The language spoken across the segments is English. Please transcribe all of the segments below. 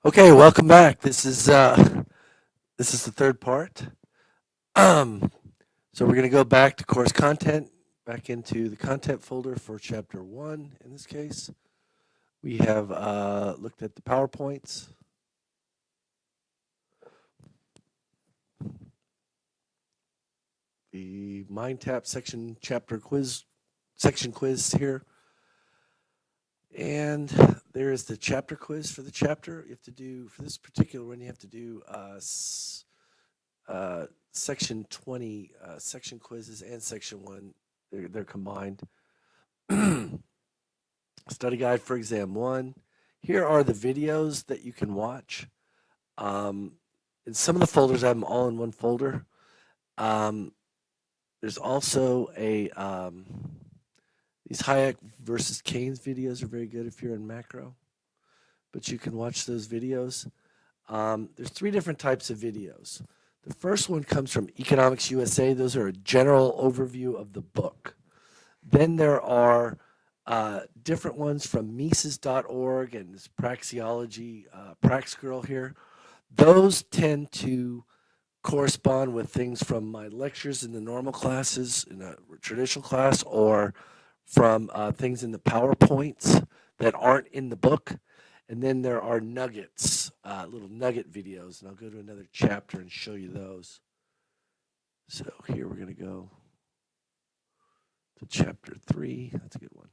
Okay, welcome back. This is the third part. Um, so we're going to go back to course content, back into the content folder for chapter one. In this case, we have looked at the PowerPoints, the MindTap section chapter quiz section quiz here, and there is the chapter quiz for the chapter. You have to do for this particular one. You have to do section 20 section quizzes and section one. They're combined. Study guide for exam one. Here are the videos that you can watch. Um, in some of the folders, I have them all in one folder. Um, there's also these Hayek versus Keynes videos are very good if you're in macro, but you can watch those videos. There's three different types of videos. The first one comes from Economics USA. Those are a general overview of the book. Then there are different ones from Mises.org and this Praxeology, Prax Girl here. Those tend to correspond with things from my lectures in the normal classes, in a traditional class, or from things in the PowerPoints that aren't in the book. And then there are nuggets, little nugget videos, and I'll go to another chapter and show you those. So here we're going to go to chapter 3. That's a good one.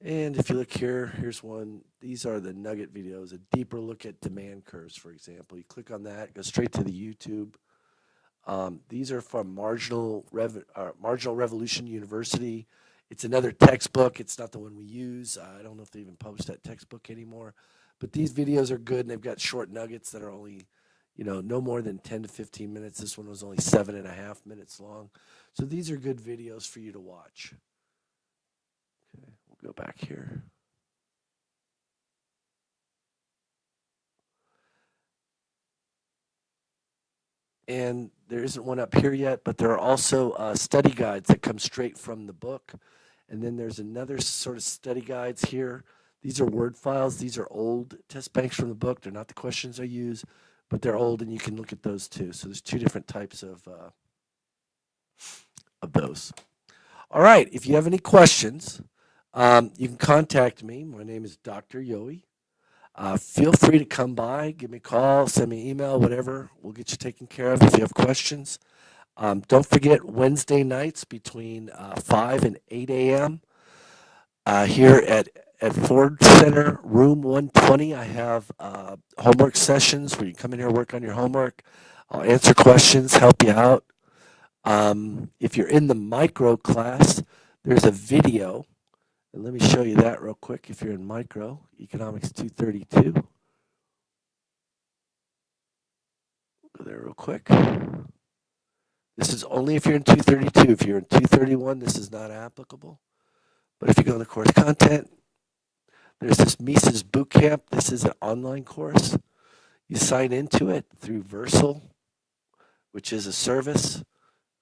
And if you look here, here's one. These are the nugget videos, a deeper look at demand curves, for example. You click on that, go straight to the YouTube. These are from Marginal Revolution University. It's another textbook. It's not the one we use. I don't know if they even publish that textbook anymore. But these videos are good, and they've got short nuggets that are only, no more than 10 to 15 minutes. This one was only 7.5 minutes long. So these are good videos for you to watch. Okay, we'll go back here. And there isn't one up here yet, but there are also study guides that come straight from the book. And then there's another sort of study guides here. These are Word files. These are old test banks from the book. They're not the questions I use, but they're old, and you can look at those too. So there's two different types of those. All right. If you have any questions, you can contact me. My name is Dr. Yoey. Feel free to come by, give me a call, send me an email, whatever. We'll get you taken care of if you have questions. Don't forget Wednesday nights between 5 and 8 a.m. Here at Ford Center, room 120. I have homework sessions where you come in here, work on your homework. I'll answer questions, help you out. If you're in the micro class, there's a video. And let me show you that real quick if you're in micro, Economics 232. Go there real quick. This is only if you're in 232. If you're in 231, this is not applicable. But if you go into course content, there's this Mises Bootcamp. This is an online course. You sign into it through Versal, which is a service.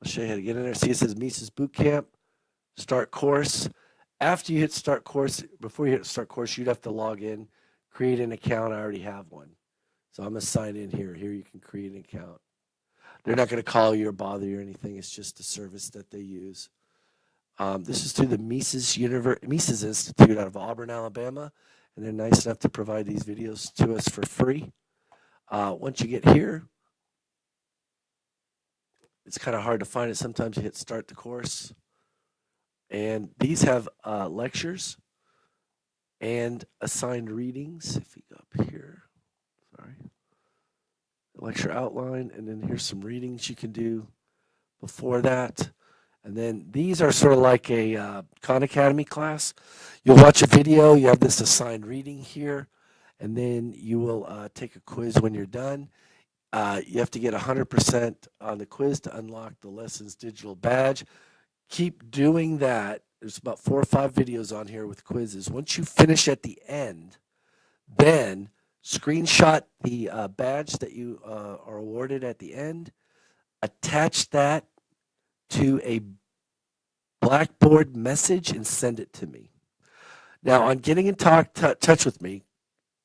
I'll show you how to get in there. See, it says Mises Bootcamp, start course. After you hit start course, before you hit start course, you'd have to log in, create an account. I already have one. So I'm going to sign in here. Here you can create an account. They're not going to call you or bother you or anything. It's just a service that they use. This is through the Mises Institute out of Auburn, Alabama, and they're nice enough to provide these videos to us for free. Once you get here, it's kind of hard to find it. Sometimes you hit start the course. And these have lectures and assigned readings. If you go up here, sorry, lecture outline, and then here's some readings you can do before that. And then these are sort of like a Khan Academy class. You'll watch a video, you have this assigned reading here, and then you will take a quiz when you're done. You have to get 100% on the quiz to unlock the lessons digital badge. Keep doing that. There's about 4 or 5 videos on here with quizzes. Once you finish at the end, then screenshot the badge that you are awarded at the end, attach that to a Blackboard message and send it to me. Now, on getting in touch with me,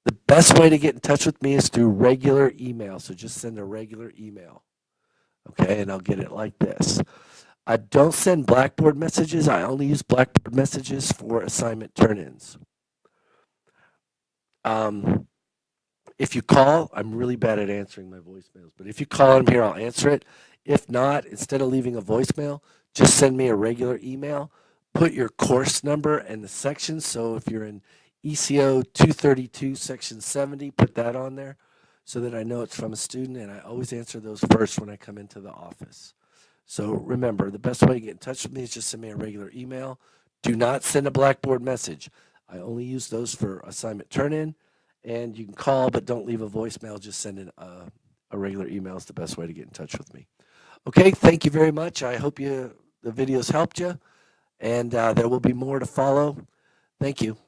the best way to get in touch with me is through regular email. So just send a regular email. Okay, and I'll get it like this. I don't send Blackboard messages. I only use Blackboard messages for assignment turn-ins. If you call, I'm really bad at answering my voicemails, but if you call in here, I'll answer it. If not, instead of leaving a voicemail, just send me a regular email. Put your course number and the section. So if you're in ECO 232, section 70, put that on there so that I know it's from a student, and I always answer those first when I come into the office. So remember, the best way to get in touch with me is just send me a regular email. Do not send a Blackboard message. I only use those for assignment turn-in, and you can call, but don't leave a voicemail. Just send in a regular email is the best way to get in touch with me. Okay, thank you very much. I hope the videos helped you, and there will be more to follow. Thank you.